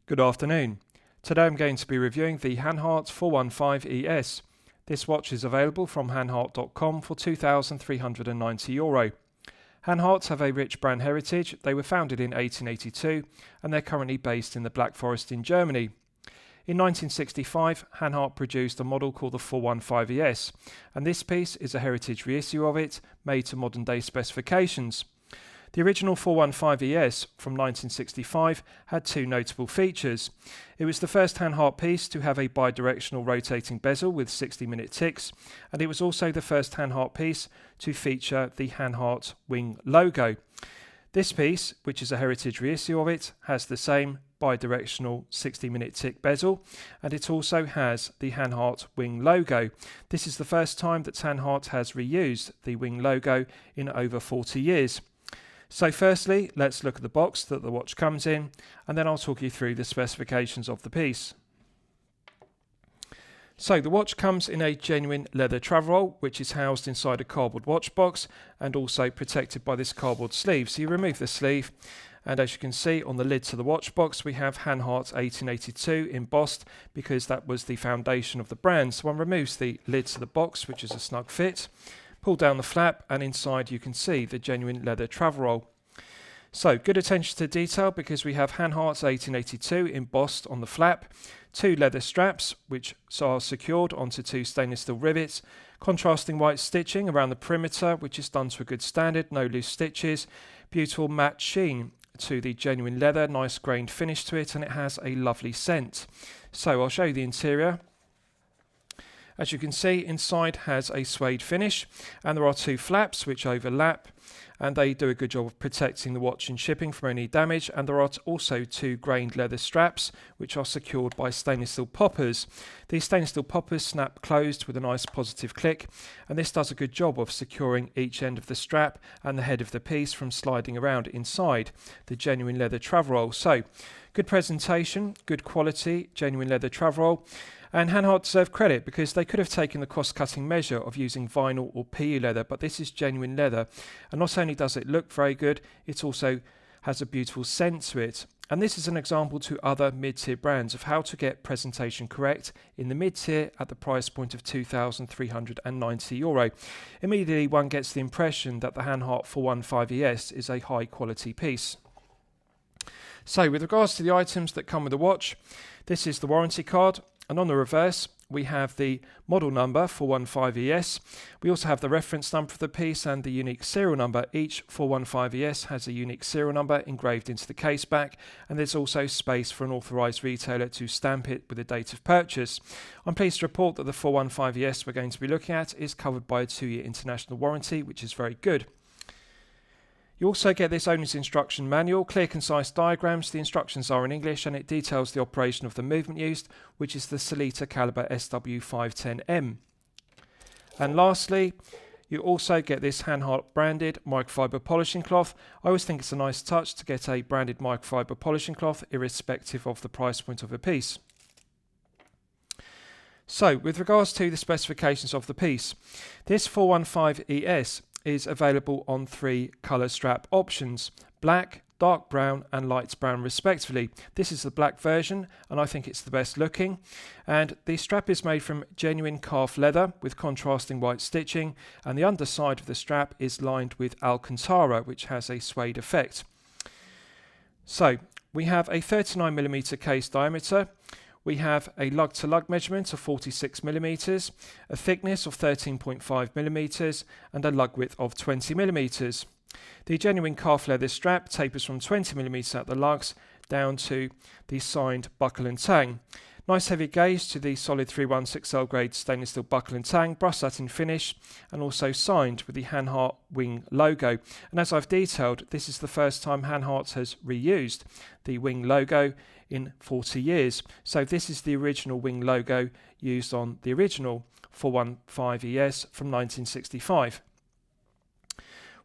Good afternoon. Today I'm going to be reviewing the Hanhart 415 ES. This watch is available from hanhart.com for €2,390. Hanhart have a rich brand heritage. They were founded in 1882 and they're currently based in the Black Forest in Germany. In 1965, Hanhart produced a model called the 415 ES, and this piece is a heritage reissue of it, made to modern day specifications. The original 415 ES from 1965 had two notable features. It was the first Hanhart piece to have a bidirectional rotating bezel with 60-minute ticks, and it was also the first Hanhart piece to feature the Hanhart wing logo. This piece, which is a heritage reissue of it, has the same bidirectional 60-minute tick bezel, and it also has the Hanhart wing logo. This is the first time that Hanhart has reused the wing logo in over 40 years. So firstly, let's look at the box that the watch comes in, and then I'll talk you through the specifications of the piece. So the watch comes in a genuine leather travel roll, which is housed inside a cardboard watch box and also protected by this cardboard sleeve. So you remove the sleeve, and as you can see on the lid to the watch box, we have Hanhart 1882 embossed because that was the foundation of the brand. So one removes the lid to the box, which is a snug fit. Pull down the flap, and inside you can see the genuine leather travel roll. So good attention to detail because we have Hanhart 1882 embossed on the flap, two leather straps which are secured onto two stainless steel rivets, contrasting white stitching around the perimeter which is done to a good standard, no loose stitches, beautiful matte sheen to the genuine leather, nice grained finish to it, and it has a lovely scent. So I'll show you the interior. As you can see, inside has a suede finish, and there are two flaps which overlap, and they do a good job of protecting the watch in shipping from any damage. And there are also two grained leather straps which are secured by stainless steel poppers. These stainless steel poppers snap closed with a nice positive click, and this does a good job of securing each end of the strap and the head of the piece from sliding around inside the genuine leather travel roll. So good presentation, good quality, genuine leather travel roll. And Hanhart deserve credit because they could have taken the cost-cutting measure of using vinyl or PU leather, but this is genuine leather. And not only does it look very good, it also has a beautiful scent to it. And this is an example to other mid-tier brands of how to get presentation correct in the mid-tier at the price point of €2,390. Immediately one gets the impression that the Hanhart 415 ES is a high-quality piece. So with regards to the items that come with the watch, this is the warranty card. And on the reverse, we have the model number 415 ES. We also have the reference number for the piece and the unique serial number. Each 415 ES has a unique serial number engraved into the case back, and there's also space for an authorised retailer to stamp it with a date of purchase. I'm pleased to report that the 415 ES we're going to be looking at is covered by a 2-year international warranty, which is very good. You also get this owner's instruction manual, clear concise diagrams. The instructions are in English and it details the operation of the movement used, which is the Sellita caliber SW510M. And lastly, you also get this Hanhart branded microfiber polishing cloth. I always think it's a nice touch to get a branded microfiber polishing cloth irrespective of the price point of a piece. So with regards to the specifications of the piece, this 415 ES is available on 3 colour strap options: black, dark brown and light brown respectively. This is the black version and I think it's the best looking, and the strap is made from genuine calf leather with contrasting white stitching, and the underside of the strap is lined with Alcantara, which has a suede effect. So we have a 39mm case diameter. We have a lug-to-lug measurement of 46mm, a thickness of 13.5mm and a lug width of 20mm. The genuine calf leather strap tapers from 20mm at the lugs down to the signed buckle and tang. Nice heavy gauge to the solid 316L grade stainless steel buckle and tang, brushed satin finish, and also signed with the Hanhart wing logo. And as I've detailed, this is the first time Hanhart has reused the wing logo in 40 years. So this is the original wing logo used on the original 415 ES from 1965.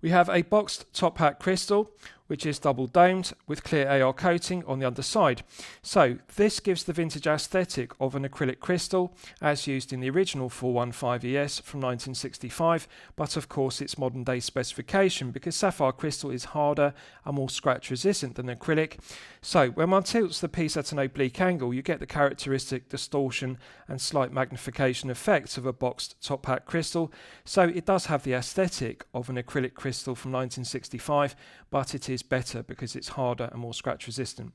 We have a boxed top hat crystal which is double domed with clear AR coating on the underside. So this gives the vintage aesthetic of an acrylic crystal as used in the original 415 ES from 1965, but of course it's modern day specification because sapphire crystal is harder and more scratch resistant than acrylic. So when one tilts the piece at an oblique angle, you get the characteristic distortion and slight magnification effects of a boxed top hat crystal. So it does have the aesthetic of an acrylic crystal from 1965, but it is better because it's harder and more scratch resistant.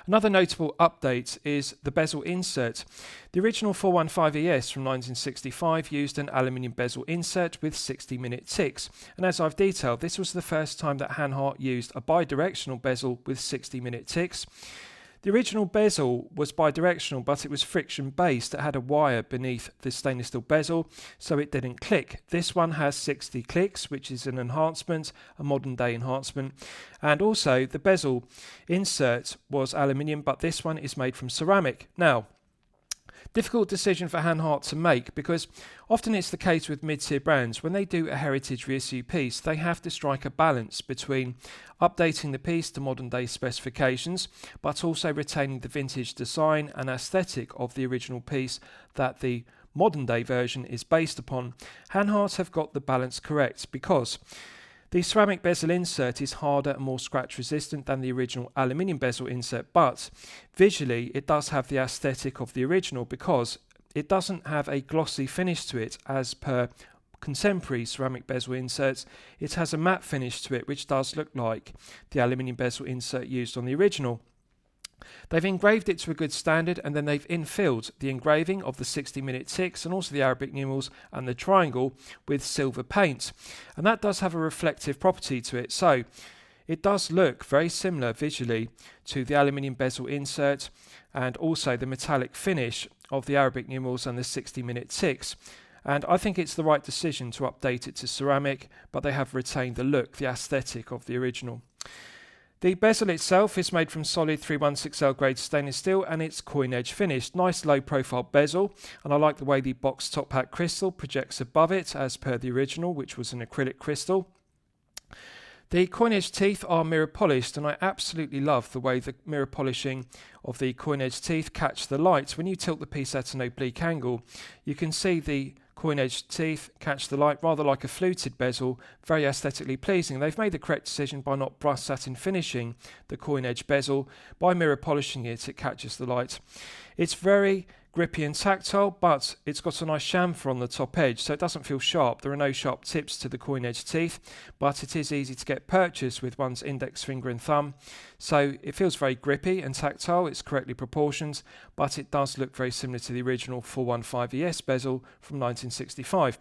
Another notable update is the bezel insert. The original 415 ES from 1965 used an aluminium bezel insert with 60-minute ticks, and as I've detailed, this was the first time that Hanhart used a bidirectional bezel with 60-minute ticks. The original bezel was bidirectional, but it was friction based. It had a wire beneath the stainless steel bezel, so it didn't click. This one has 60 clicks, which is an enhancement, a modern day enhancement. And also the bezel insert was aluminium, but this one is made from ceramic. Now, difficult decision for Hanhart to make because often it's the case with mid-tier brands. When they do a heritage reissue piece, they have to strike a balance between updating the piece to modern day specifications, but also retaining the vintage design and aesthetic of the original piece that the modern day version is based upon. Hanhart have got the balance correct because the ceramic bezel insert is harder and more scratch resistant than the original aluminium bezel insert, but visually it does have the aesthetic of the original because it doesn't have a glossy finish to it as per contemporary ceramic bezel inserts. It has a matte finish to it which does look like the aluminium bezel insert used on the original. They've engraved it to a good standard and then they've infilled the engraving of the 60-minute ticks and also the Arabic numerals and the triangle with silver paint. And that does have a reflective property to it. So it does look very similar visually to the aluminium bezel insert and also the metallic finish of the Arabic numerals and the 60-minute ticks. And I think it's the right decision to update it to ceramic, but they have retained the look, the aesthetic of the original. The bezel itself is made from solid 316L grade stainless steel and it's coin edge finished. Nice low profile bezel, and I like the way the boxed top hat crystal projects above it as per the original, which was an acrylic crystal. The coin edge teeth are mirror polished, and I absolutely love the way the mirror polishing of the coin edge teeth catch the light. When you tilt the piece at an oblique angle, you can see the coin edge teeth catch the light rather like a fluted bezel, very aesthetically pleasing. They've made the correct decision by not brush satin finishing the coin edge bezel. By mirror polishing it, it catches the light. It's very grippy and tactile, but it's got a nice chamfer on the top edge, so it doesn't feel sharp. There are no sharp tips to the coin edge teeth, but it is easy to get purchased with one's index finger and thumb. So it feels very grippy and tactile. It's correctly proportioned, but it does look very similar to the original 415 ES bezel from 1965.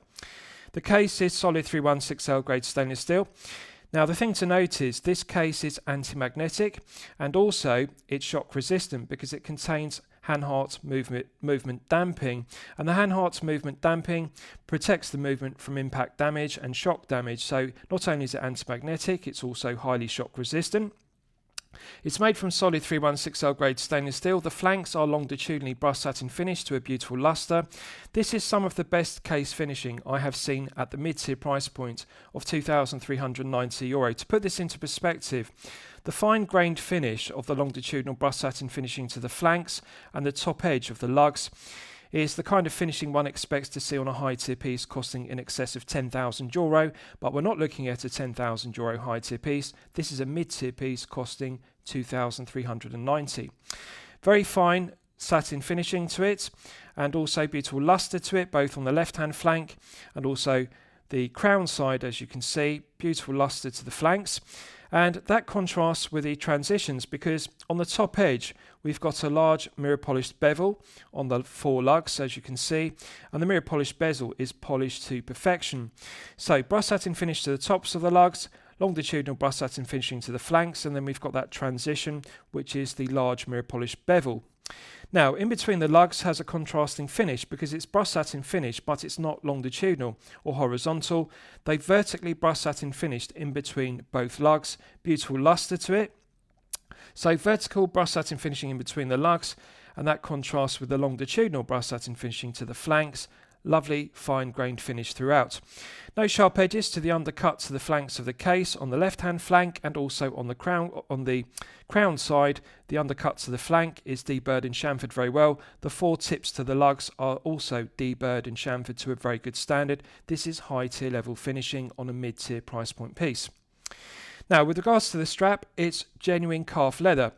The case is solid 316L grade stainless steel. Now the thing to note is this case is anti-magnetic and also it's shock resistant because it contains Hanhart movement damping, and the Hanhart movement damping protects the movement from impact damage and shock damage. So not only is it anti-magnetic, it's also highly shock resistant. It's made from solid 316L grade stainless steel. The flanks are longitudinally brushed satin finished to a beautiful luster. This is some of the best case finishing I have seen at the mid-tier price point of €2,390. To put this into perspective, the fine-grained finish of the longitudinal brushed satin finishing to the flanks and the top edge of the lugs is the kind of finishing one expects to see on a high-tier piece costing in excess of €10,000, but we're not looking at a €10,000 high-tier piece. This is a mid-tier piece costing €2,390. Very fine satin finishing to it, and also beautiful luster to it, both on the left-hand flank and also the crown side, as you can see, beautiful luster to the flanks. And that contrasts with the transitions because on the top edge we've got a large mirror polished bevel on the four lugs, as you can see, and the mirror polished bezel is polished to perfection. So brushed satin finish to the tops of the lugs, longitudinal brushed satin finishing to the flanks, and then we've got that transition which is the large mirror polished bevel. Now, in between the lugs has a contrasting finish because it's brushed satin finish, but it's not longitudinal or horizontal. They vertically brushed satin finished in between both lugs. Beautiful luster to it. So vertical brushed satin finishing in between the lugs, and that contrasts with the longitudinal brushed satin finishing to the flanks. lovely fine grained finish throughout. No sharp edges to the undercut to the flanks of the case on the left hand flank, and also on the crown side. The undercut to the flank is deburred and chamfered very well. The 4 tips to the lugs are also deburred and chamfered to a very good standard. This is high tier level finishing on a mid tier price point piece. Now, with regards to the strap, it's genuine calf leather.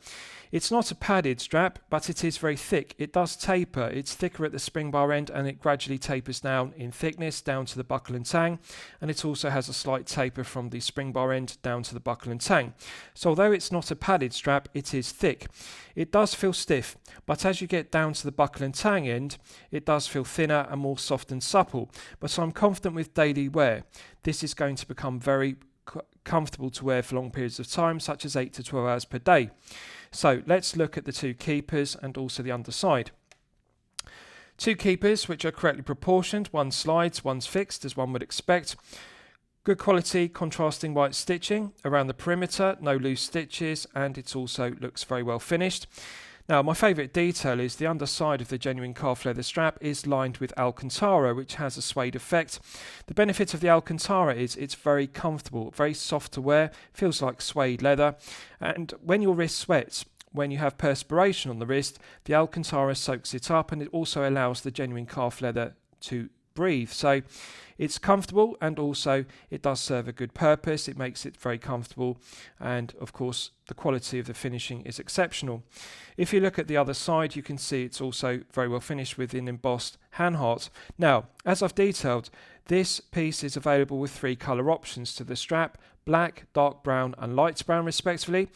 It's not a padded strap, but it is very thick. It does taper. It's thicker at the spring bar end, and it gradually tapers down in thickness down to the buckle and tang, and it also has a slight taper from the spring bar end down to the buckle and tang. So although it's not a padded strap, it is thick. It does feel stiff, but as you get down to the buckle and tang end, it does feel thinner and more soft and supple. But I'm confident with daily wear, this is going to become very comfortable to wear for long periods of time, such as 8 to 12 hours per day. So let's look at the 2 keepers and also the underside. 2 keepers which are correctly proportioned. One slides, one's fixed, as one would expect. Good quality contrasting white stitching around the perimeter, no loose stitches, and it also looks very well finished. Now, my favourite detail is the underside of the genuine calf leather strap is lined with Alcantara, which has a suede effect. The benefit of the Alcantara is it's very comfortable, very soft to wear, feels like suede leather, and when your wrist sweats, when you have perspiration on the wrist, the Alcantara soaks it up, and it also allows the genuine calf leather to breathe. So it's comfortable, and also it does serve a good purpose. It makes it very comfortable, and of course the quality of the finishing is exceptional. If you look at the other side, you can see it's also very well finished with an embossed Hanhart. Now, as I've detailed, this piece is available with 3 colour options to the strap: black, dark brown and light brown respectively.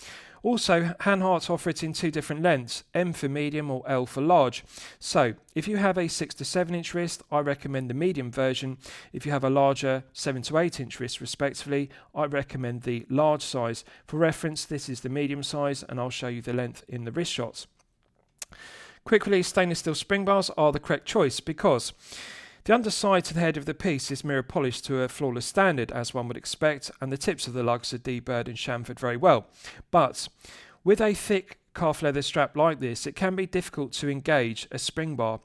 Also, Hanhart offer it in 2 different lengths, M for medium or L for large. So, if you have a 6 to 7 inch wrist, I recommend the medium version. If you have a larger 7 to 8 inch wrist respectively, I recommend the large size. For reference, this is the medium size, and I'll show you the length in the wrist shots. Quick release stainless steel spring bars are the correct choice because the underside to the head of the piece is mirror polished to a flawless standard, as one would expect, and the tips of the lugs are deburred and chamfered very well. But with a thick calf leather strap like this, it can be difficult to engage a spring bar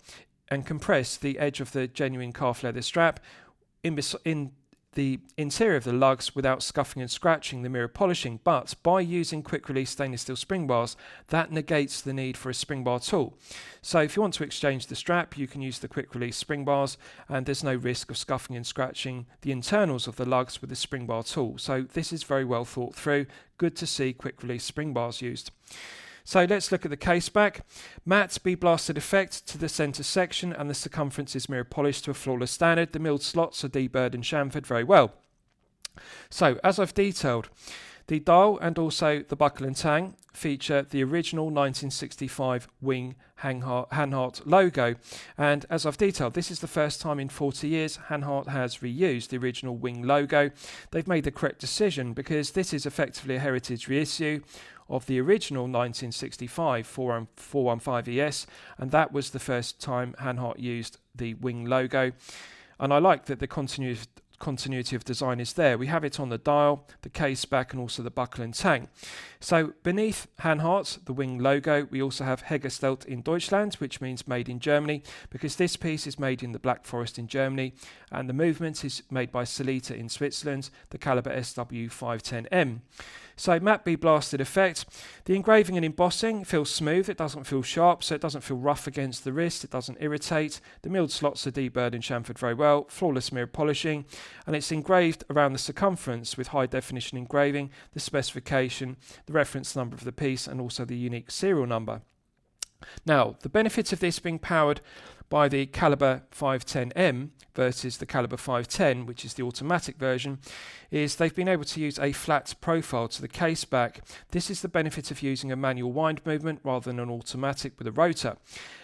and compress the edge of the genuine calf leather strap in the interior of the lugs without scuffing and scratching the mirror polishing. But by using quick release stainless steel spring bars, that negates the need for a spring bar tool. So if you want to exchange the strap, you can use the quick release spring bars, and there's no risk of scuffing and scratching the internals of the lugs with the spring bar tool. So this is very well thought through. Good to see quick release spring bars used. So let's look at the case back. Matte blasted effect to the centre section, and the circumference is mirror polished to a flawless standard. The milled slots are deburred and chamfered very well. So as I've detailed, the dial and also the buckle and tang feature the original 1965 wing Hanhart logo, and as I've detailed, this is the first time in 40 years Hanhart has reused the original wing logo. They've made the correct decision because this is effectively a heritage reissue of the original 1965 415 ES, and that was the first time Hanhart used the wing logo, and I like that the continuity of design is there. We have it on the dial, the case back, and also the buckle and tang. So beneath Hanhart, the wing logo, we also have Hergestellt in Deutschland, which means made in Germany, because this piece is made in the Black Forest in Germany, and the movement is made by Salita in Switzerland, the caliber SW510M. So matte blasted effect. The engraving and embossing feels smooth, it doesn't feel sharp, so it doesn't feel rough against the wrist, it doesn't irritate. The milled slots are deburred and chamfered very well, flawless mirror polishing, and it's engraved around the circumference with high definition engraving, the specification, the reference number of the piece, and also the unique serial number. Now, the benefits of this being powered by the caliber 510M versus the caliber 510, which is the automatic version, is they've been able to use a flat profile to the case back. This is the benefit of using a manual wind movement rather than an automatic with a rotor.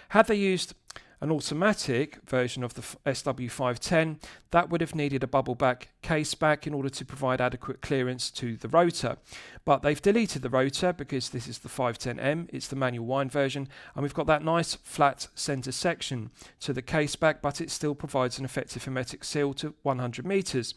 Had they used an automatic version of the SW510, that would have needed a bubble back case back in order to provide adequate clearance to the rotor. But they've deleted the rotor because this is the 510M, it's the manual wind version, and we've got that nice flat centre section to the case back, but it still provides an effective hermetic seal to 100 metres.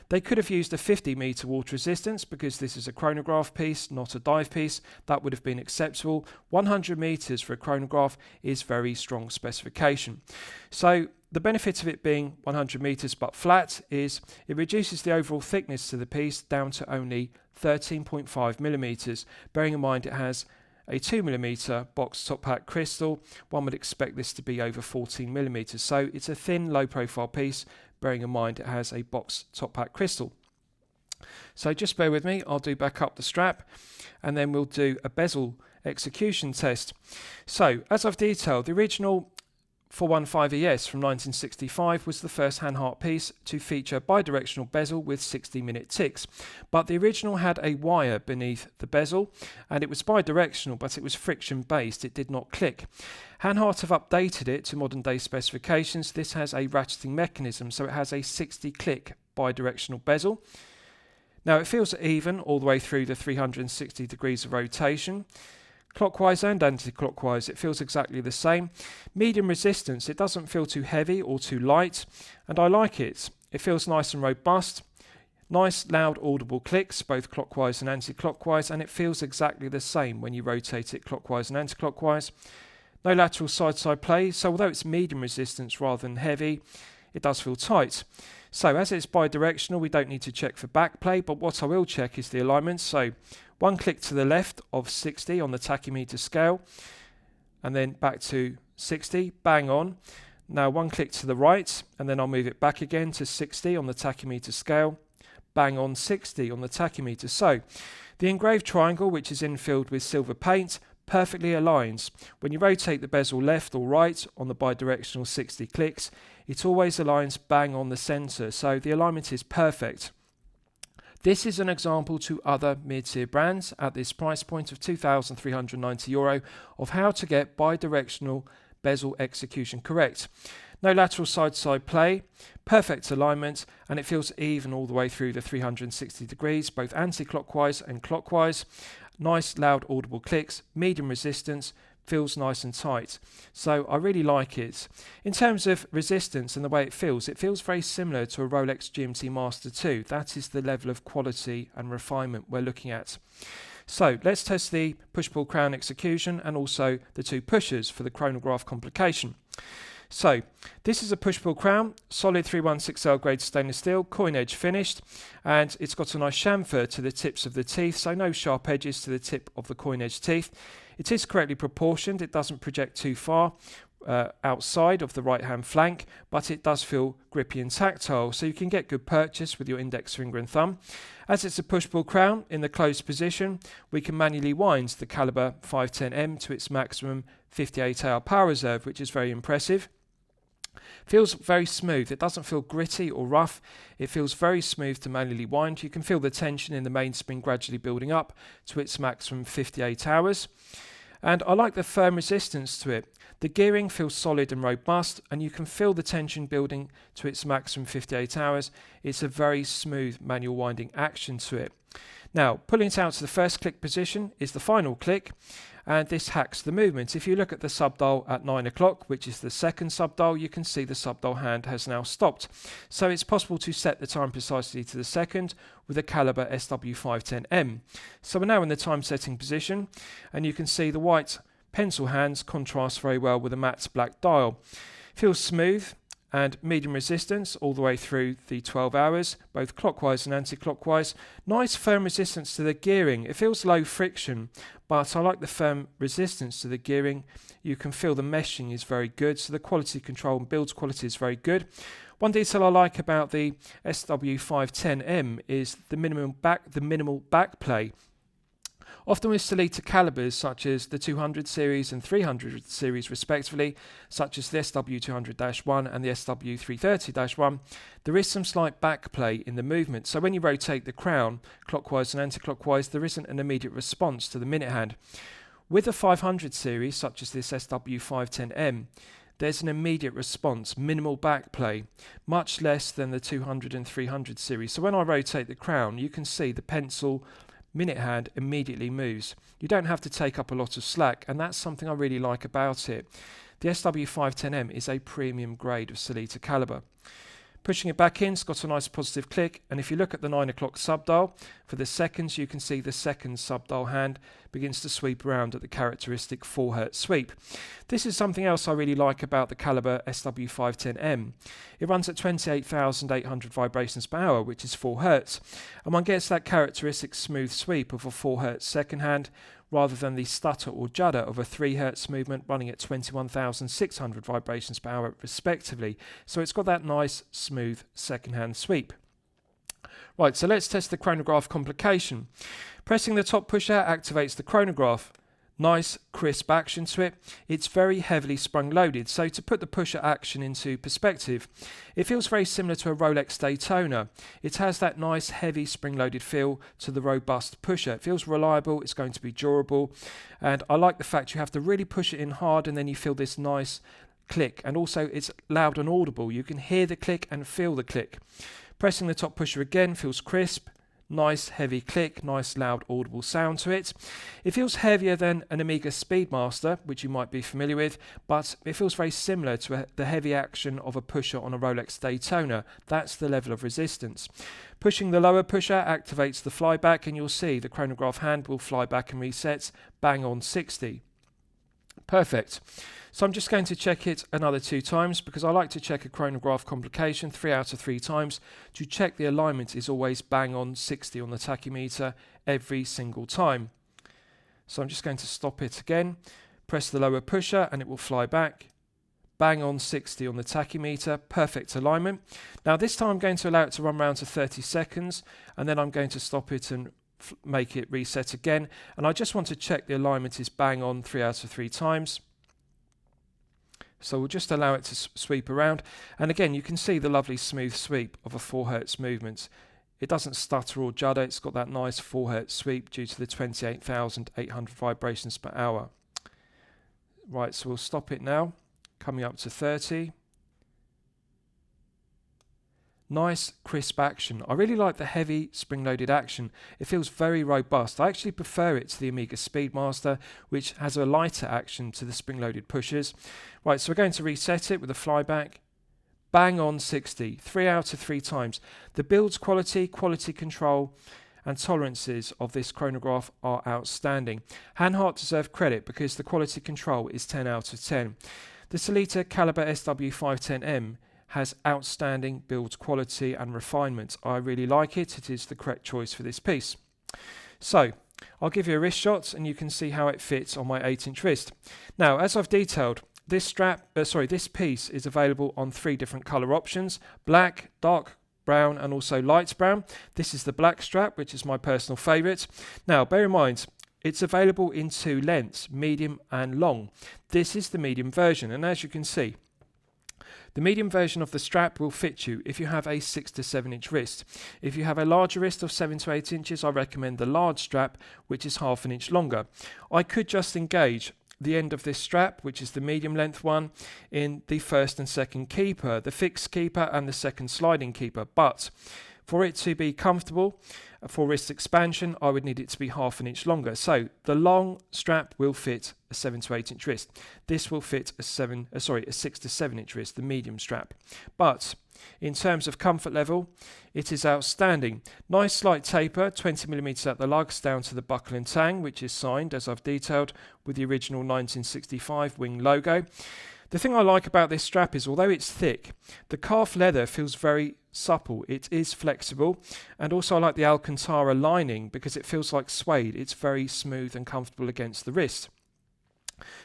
They could have used a 50 metre water resistance because this is a chronograph piece, not a dive piece. That would have been acceptable. 100 metres for a chronograph is very strong specification. So the benefit of it being 100 meters but flat is it reduces the overall thickness to the piece down to only 13.5 millimeters. Bearing in mind it has a 2 millimeter box top pack crystal, one would expect this to be over 14 millimeters. So it's a thin, low profile piece, bearing in mind it has a box top pack crystal. So just bear with me, I'll do back up the strap and then we'll do a bezel execution test. So as I've detailed, the original 415 ES from 1965 was the first Hanhart piece to feature bidirectional bezel with 60-minute ticks, but the original had a wire beneath the bezel and it was bidirectional, but it was friction based, it did not click. Hanhart have updated it to modern day specifications. This has a ratcheting mechanism, so it has a 60 click bidirectional bezel. Now it feels even all the way through the 360 degrees of rotation. Clockwise and anti-clockwise, it feels exactly the same. Medium resistance, it doesn't feel too heavy or too light, and I like it. It feels nice and robust. Nice, loud, audible clicks, both clockwise and anti-clockwise, and it feels exactly the same when you rotate it clockwise and anti-clockwise. No lateral side-side play, so although it's medium resistance rather than heavy, it does feel tight. So as it's bidirectional, we don't need to check for back play, but what I will check is the alignment. So one click to the left of 60 on the tachymeter scale, and then back to 60, bang on. Now one click to the right, and then I'll move it back again to 60 on the tachymeter scale, bang on 60 on the tachymeter. So the engraved triangle, which is infilled with silver paint, perfectly aligns. When you rotate the bezel left or right on the bidirectional 60 clicks, it always aligns bang on the center, so the alignment is perfect. This is an example to other mid-tier brands at this price point of €2,390 of how to get bidirectional bezel execution correct. No lateral side-to-side play, perfect alignment, and it feels even all the way through the 360 degrees, both anti-clockwise and clockwise. Nice, loud, audible clicks, medium resistance, feels nice and tight. So I really like it. In terms of resistance and the way it feels very similar to a Rolex GMT Master 2. That is the level of quality and refinement we're looking at. So let's test the push-pull crown execution and also the two pushers for the chronograph complication. So this is a push-pull crown, solid 316L grade stainless steel, coin edge finished, and it's got a nice chamfer to the tips of the teeth, so no sharp edges to the tip of the coin edge teeth. It is correctly proportioned, it doesn't project too far outside of the right hand flank, but it does feel grippy and tactile, so you can get good purchase with your index finger and thumb. As it's a push-pull crown, in the closed position, we can manually wind the caliber 510M to its maximum 58-hour power reserve, which is very impressive. Feels very smooth. It doesn't feel gritty or rough. It feels very smooth to manually wind. You can feel the tension in the mainspring gradually building up to its maximum 58 hours. And I like the firm resistance to it. The gearing feels solid and robust, and you can feel the tension building to its maximum 58 hours. It's a very smooth manual winding action to it. Now, pulling it out to the first click position is the final click, and this hacks the movement. If you look at the subdial at 9 o'clock, which is the second subdial, you can see the subdial hand has now stopped. So it's possible to set the time precisely to the second with a caliber SW510M. So we're now in the time setting position, and you can see the white pencil hands contrast very well with a matte black dial. Feels smooth and medium resistance all the way through the 12 hours, both clockwise and anti-clockwise. Nice firm resistance to the gearing. It feels low friction, but I like the firm resistance to the gearing. You can feel the meshing is very good, so the quality control and build quality is very good. One detail I like about the SW510M is the minimal back play. Often with Sellita calibers such as the 200 series and 300 series respectively, such as the SW200-1 and the SW330-1, there is some slight backplay in the movement. So when you rotate the crown clockwise and anti-clockwise, there isn't an immediate response to the minute hand. With the 500 series, such as this SW510M, there's an immediate response, minimal backplay, much less than the 200 and 300 series. So when I rotate the crown, you can see the pencil minute hand immediately moves. You don't have to take up a lot of slack, and that's something I really like about it. The SW510M is a premium grade of Sellita caliber. Pushing it back in, it's got a nice positive click, and if you look at the 9 o'clock subdial, For the seconds, you can see the second subdial hand begins to sweep around at the characteristic 4 Hz sweep. This is something else I really like about the caliber SW510M. It runs at 28,800 vibrations per hour, which is 4 Hz, and one gets that characteristic smooth sweep of a 4 Hz second hand, rather than the stutter or judder of a 3 Hz movement running at 21,600 vibrations per hour respectively. So it's got that nice smooth second hand sweep. Right, so let's test the chronograph complication. Pressing the top pusher activates the chronograph. Nice crisp action to it. It's very heavily sprung loaded, so to put the pusher action into perspective, it feels very similar to a Rolex Daytona. It has that nice heavy spring loaded feel to the robust pusher. It feels reliable, it's going to be durable, and I like the fact you have to really push it in hard and then you feel this nice click, and also it's loud and audible. You can hear the click and feel the click. Pressing the top pusher again feels crisp. Nice heavy click, nice loud audible sound to it. It feels heavier than an Amiga Speedmaster, which you might be familiar with, but it feels very similar to the heavy action of a pusher on a Rolex Daytona. That's the level of resistance. Pushing the lower pusher activates the flyback, and you'll see the chronograph hand will fly back and resets bang on 60. Perfect. So I'm just going to check it another 2 times because I like to check a chronograph complication 3 out of 3 times to check the alignment is always bang on 60 on the tachymeter every single time. So I'm just going to stop it again, press the lower pusher and it will fly back. Bang on 60 on the tachymeter, perfect alignment. Now this time I'm going to allow it to run round to 30 seconds and then I'm going to stop it and make it reset again, and I just want to check the alignment is bang on 3 out of 3 times. So we'll just allow it to sweep around, and again you can see the lovely smooth sweep of a 4 Hz movement. It doesn't stutter or judder, it's got that nice 4 Hz sweep due to the 28,800 vibrations per hour. Right, so we'll stop it now, coming up to 30. Nice crisp action. I really like the heavy spring-loaded action. It feels very robust. I actually prefer it to the Amiga Speedmaster, which has a lighter action to the spring-loaded pushers. Right, so we're going to reset it with a flyback. Bang on 60, 3 out of 3 times. The build quality, quality control and tolerances of this chronograph are outstanding. Hanhart deserve credit because the quality control is 10 out of 10. The Solita Caliber SW510M has outstanding build quality and refinement. I really like it. It is the correct choice for this piece. So I'll give you a wrist shot and you can see how it fits on my 8-inch wrist. Now, as I've detailed, this piece is available on 3 different color options: black, dark brown and also light brown. This is the black strap, which is my personal favorite. Now, bear in mind, it's available in 2 lengths, medium and long. This is the medium version, and as you can see, the medium version of the strap will fit you if you have a 6 to 7 inch wrist. If you have a larger wrist of 7 to 8 inches, I recommend the large strap, which is half an inch longer. I could just engage the end of this strap, which is the medium length one, in the first and second keeper, the fixed keeper and the second sliding keeper, but for it to be comfortable for wrist expansion, I would need it to be half an inch longer. So the long strap will fit a 7 to 8 inch wrist. This will fit a 6 to 7 inch wrist, the medium strap. But in terms of comfort level, it is outstanding. Nice slight taper, 20mm at the lugs down to the buckle and tang, which is signed, as I've detailed, with the original 1965 wing logo. The thing I like about this strap is, although it's thick, the calf leather feels very supple. It is flexible, and also I like the Alcantara lining because it feels like suede. It's very smooth and comfortable against the wrist.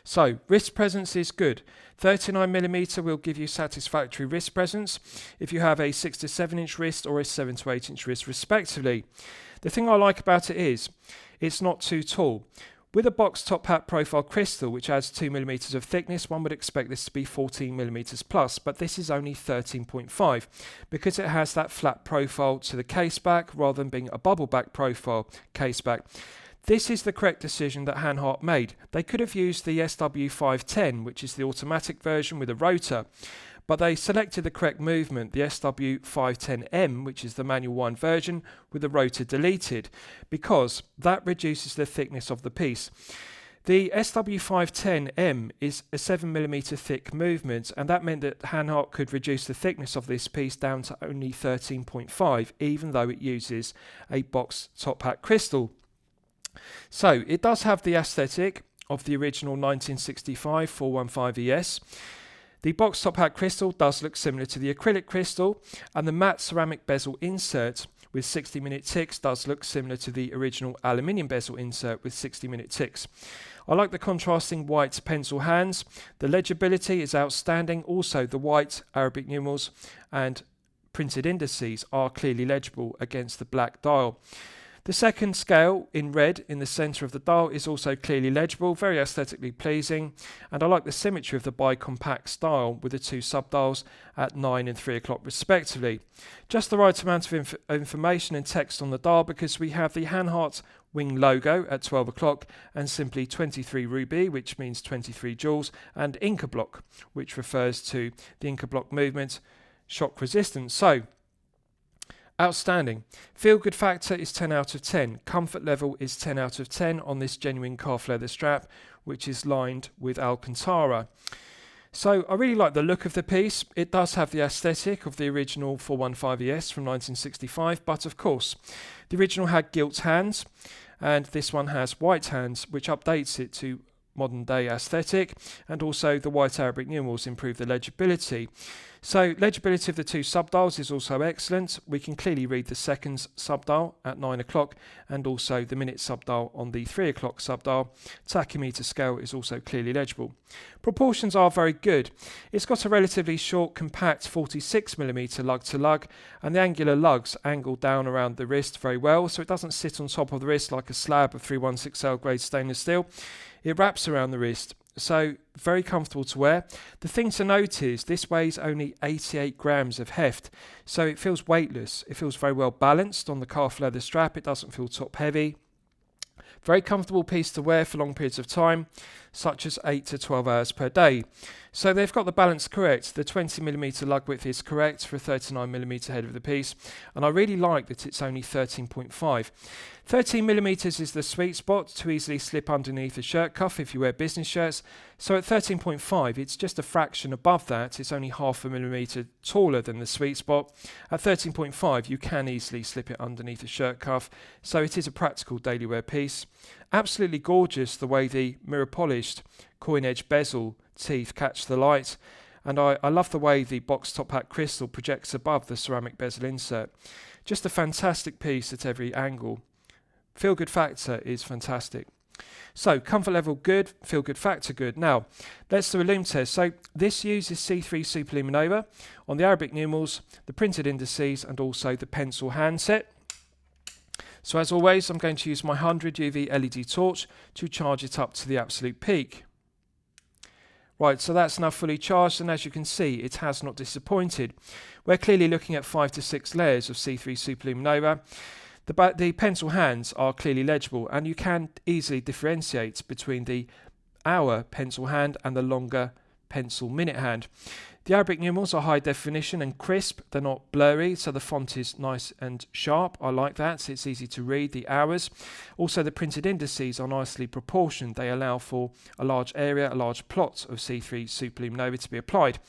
So wrist presence is good. 39mm will give you satisfactory wrist presence if you have a 6 to 7 inch wrist or a 7 to 8 inch wrist respectively. The thing I like about it is it's not too tall. With a box top hat profile crystal, which adds 2mm of thickness, one would expect this to be 14mm plus, but this is only 13.5 because it has that flat profile to the case back rather than being a bubble back profile case back. This is the correct decision that Hanhart made. They could have used the SW510, which is the automatic version with a rotor, but they selected the correct movement, the SW510M, which is the manual 1 version with the rotor deleted, because that reduces the thickness of the piece. The SW510M is a 7mm thick movement, and that meant that Hanhart could reduce the thickness of this piece down to only 13.5, even though it uses a box top hat crystal. So it does have the aesthetic of the original 1965 415 ES. The box top hat crystal does look similar to the acrylic crystal, and the matte ceramic bezel insert with 60-minute ticks does look similar to the original aluminium bezel insert with 60-minute ticks. I like the contrasting white pencil hands. The legibility is outstanding. Also, the white Arabic numerals and printed indices are clearly legible against the black dial. The second scale in red in the centre of the dial is also clearly legible, very aesthetically pleasing, and I like the symmetry of the bicompact style with the two subdials at 9 and 3 o'clock respectively. Just the right amount of information and text on the dial, because we have the Hanhart wing logo at 12 o'clock and simply 23 ruby, which means 23 joules, and Inca block, which refers to the Inca block movement, shock resistance. So, outstanding. Feel good factor is 10 out of 10. Comfort level is 10 out of 10 on this genuine calf leather strap, which is lined with Alcantara. So I really like the look of the piece. It does have the aesthetic of the original 415 ES from 1965, but of course, the original had gilt hands, and this one has white hands, which updates it to modern day aesthetic, and also the white Arabic numerals improve the legibility. So legibility of the two subdials is also excellent. We can clearly read the seconds subdial at 9 o'clock and also the minute subdial on the 3 o'clock subdial. Tachymeter scale is also clearly legible. Proportions are very good. It's got a relatively short, compact 46mm lug to lug, and the angular lugs angle down around the wrist very well, so it doesn't sit on top of the wrist like a slab of 316L grade stainless steel. It wraps around the wrist, so very comfortable to wear. The thing to note is this weighs only 88 grams of heft, so it feels weightless. It feels very well balanced on the calf leather strap. It doesn't feel top heavy. Very comfortable piece to wear for long periods of time, such as 8 to 12 hours per day. So they've got the balance correct. The 20mm lug width is correct for a 39mm head of the piece, and I really like that it's only 13.5. 13mm is the sweet spot to easily slip underneath a shirt cuff if you wear business shirts. So at 13.5, it's just a fraction above that. It's only half a millimetre taller than the sweet spot. At 13.5, you can easily slip it underneath a shirt cuff. So it is a practical daily wear piece. Absolutely gorgeous the way the mirror polished coin edge bezel teeth catch the light. And I love the way the box top hat crystal projects above the ceramic bezel insert. Just a fantastic piece at every angle. Feel good factor is fantastic. So comfort level good, feel good factor good. Now let's do a lume test. So this uses C3 superluminova on the Arabic numerals, the printed indices, and also the pencil handset. So as always, I'm going to use my 100 UV LED torch to charge it up to the absolute peak. Right, so that's now fully charged, and as you can see, it has not disappointed. We're clearly looking at 5 to 6 layers of C3 superluminova. The pencil hands are clearly legible, and you can easily differentiate between the hour pencil hand and the longer pencil minute hand. The Arabic numerals are high definition and crisp. They're not blurry, so the font is nice and sharp. I like that. It's easy to read the hours. Also, the printed indices are nicely proportioned. They allow for a large area, a large plot of C3 superluminova to be applied.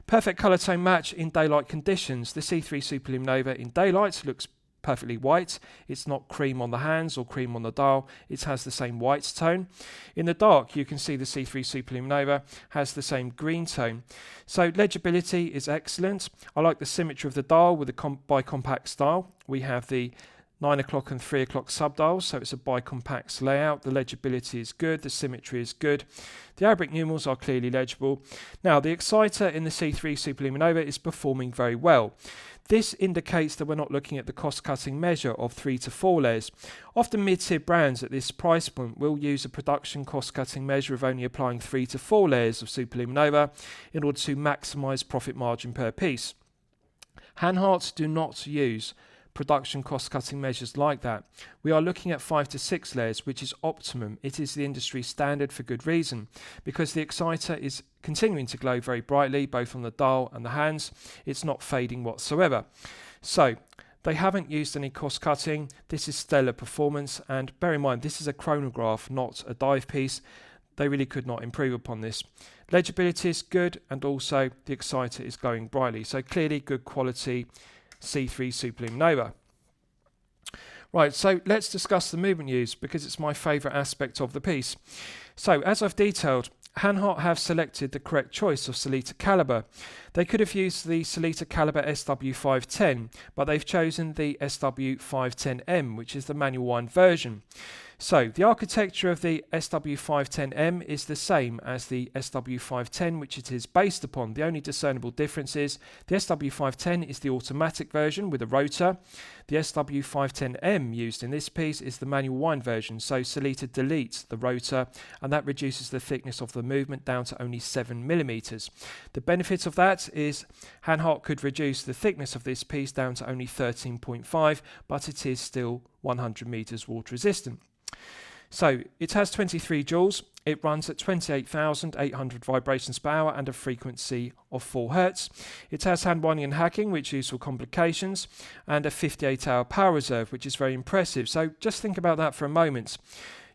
Perfect colour tone match in daylight conditions. The C3 superluminova in daylight looks perfectly white. It's not cream on the hands or cream on the dial. It has the same white tone. In the dark, you can see the C3 superluminova has the same green tone. So legibility is excellent. I like the symmetry of the dial with the bicompact style. We have the 9 o'clock and 3 o'clock subdials, so it's a bicompact layout. The legibility is good, the symmetry is good. The Arabic numerals are clearly legible. Now, the exciter in the C3 superluminova is performing very well. This indicates that we're not looking at the cost-cutting measure of 3 to 4 layers. Often mid-tier brands at this price point will use a production cost-cutting measure of only applying 3 to 4 layers of superluminova in order to maximise profit margin per piece. Hanhart do not use production cost-cutting measures like that. We are looking at 5 to 6 layers, which is optimum. It is the industry standard for good reason, because the exciter is continuing to glow very brightly, both on the dial and the hands. It's not fading whatsoever. So they haven't used any cost-cutting. This is stellar performance, and bear in mind, this is a chronograph, not a dive piece. they really could not improve upon this. Legibility is good, and also the exciter is glowing brightly. So clearly good quality C3 Superluminova. Right, so let's discuss the movement used, because it's my favourite aspect of the piece. So as I've detailed, Hanhart have selected the correct choice of Sellita calibre. They could have used the Sellita calibre SW510, but they've chosen the SW510M, which is the manual wind version. So the architecture of the SW510M is the same as the SW510, which it is based upon. The only discernible difference is the SW510 is the automatic version with a rotor. The SW510M used in this piece is the manual wind version, so Sellita deletes the rotor, and that reduces the thickness of the movement down to only 7mm. The benefit of that is Hanhart could reduce the thickness of this piece down to only 13.5, but it is still 100 meters water resistant. So it has 23 joules, it runs at 28,800 vibrations per hour and a frequency of 4 Hz. It has hand winding and hacking, which is useful complications, and a 58-hour power reserve, which is very impressive. So just think about that for a moment.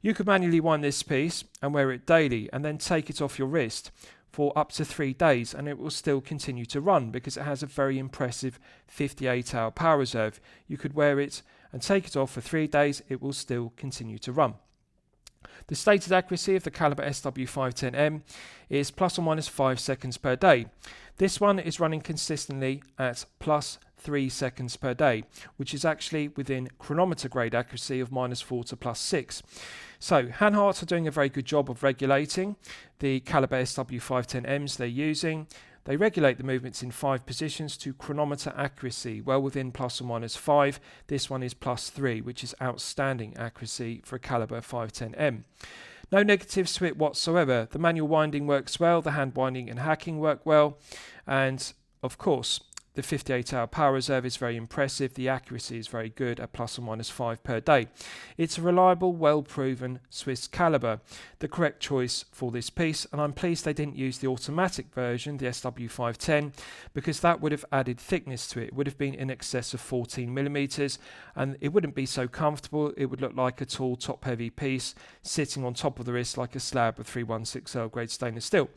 You could manually wind this piece and wear it daily, and then take it off your wrist for up to 3 days, and it will still continue to run because it has a very impressive 58-hour power reserve. You could wear it and take it off for 3 days, it will still continue to run. The stated accuracy of the calibre SW510M is plus or minus 5 seconds per day. This one is running consistently at plus 3 seconds per day, which is actually within chronometer grade accuracy of -4 to +6. So Hanhart are doing a very good job of regulating the calibre SW510Ms they're using. They regulate the movements in 5 positions to chronometer accuracy, well within plus or minus 5. This one is +3, which is outstanding accuracy for a calibre 510M. No negatives to it whatsoever. The manual winding works well, the hand winding and hacking work well, and of course the 58-hour power reserve is very impressive. The accuracy is very good at plus or minus 5 per day. It's a reliable, well-proven Swiss calibre, the correct choice for this piece, and I'm pleased they didn't use the automatic version, the SW510, because that would have added thickness to it. It would have been in excess of 14mm, and it wouldn't be so comfortable. It would look like a tall, top-heavy piece sitting on top of the wrist like a slab of 316L grade stainless steel.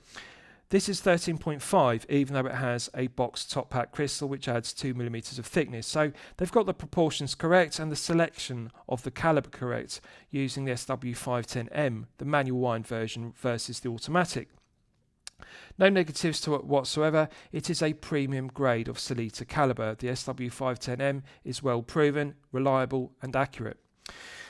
This is 13.5, even though it has a boxed top hat crystal, which adds 2mm of thickness. So they've got the proportions correct and the selection of the calibre correct using the SW510M, the manual wind version versus the automatic. No negatives to it whatsoever. It is a premium grade of Sellita calibre. The SW510M is well proven, reliable and accurate.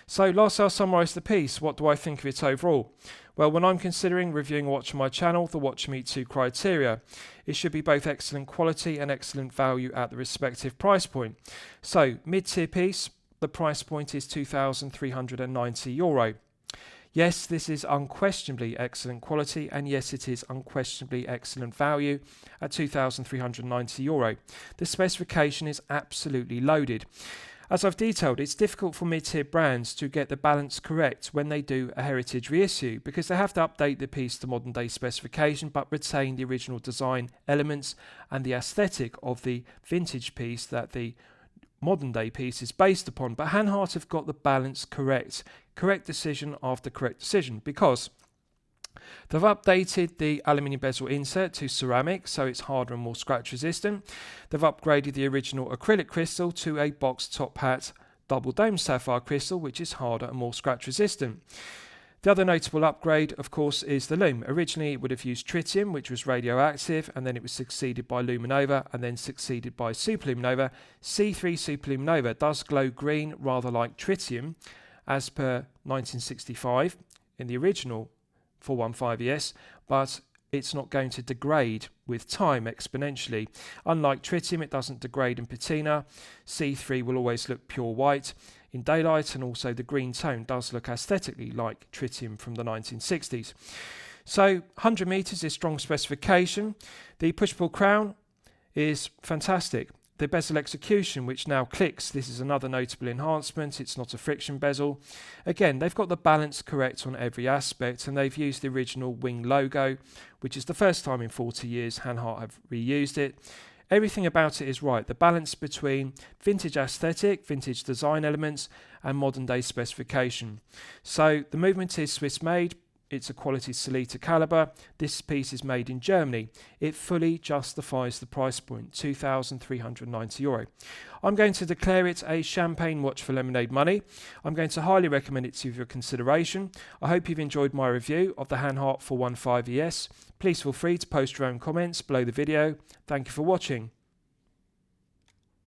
So lastly, I'll summarise the piece. What do I think of it overall? Well, when I'm considering reviewing a watch on my channel, the watch meets 2 criteria. It should be both excellent quality and excellent value at the respective price point. So, mid-tier piece, the price point is €2,390. Yes, this is unquestionably excellent quality, and yes, it is unquestionably excellent value at €2,390. The specification is absolutely loaded. As I've detailed, it's difficult for mid-tier brands to get the balance correct when they do a heritage reissue, because they have to update the piece to modern day specification but retain the original design elements and the aesthetic of the vintage piece that the modern day piece is based upon. But Hanhart have got the balance correct. Correct decision after correct decision, because they've updated the aluminium bezel insert to ceramic, so it's harder and more scratch resistant. They've upgraded the original acrylic crystal to a boxed top hat double dome sapphire crystal, which is harder and more scratch resistant. The other notable upgrade, of course, is the Lume. Originally it would have used tritium, which was radioactive, and then it was succeeded by Luminova, and then succeeded by Superluminova. C3 Superluminova does glow green, rather like tritium, as per 1965 in the original 415ES, but it's not going to degrade with time exponentially. Unlike tritium, it doesn't degrade in patina. C3 will always look pure white in daylight, and also the green tone does look aesthetically like tritium from the 1960s. So 100 meters is strong specification. The push-pull crown is fantastic. The bezel execution, which now clicks, this is another notable enhancement. It's not a friction bezel. Again, they've got the balance correct on every aspect, and they've used the original wing logo, which is the first time in 40 years Hanhart have reused it. Everything about it is right. The balance between vintage aesthetic, vintage design elements, and modern day specification. So the movement is Swiss made, It's a quality Sellita caliber. This piece is made in Germany. It fully justifies the price point, €2,390. I'm going to declare it a champagne watch for lemonade money. I'm going to highly recommend it to you for your consideration. I hope you've enjoyed my review of the Hanhart 415 ES. Please feel free to post your own comments below the video. Thank you for watching.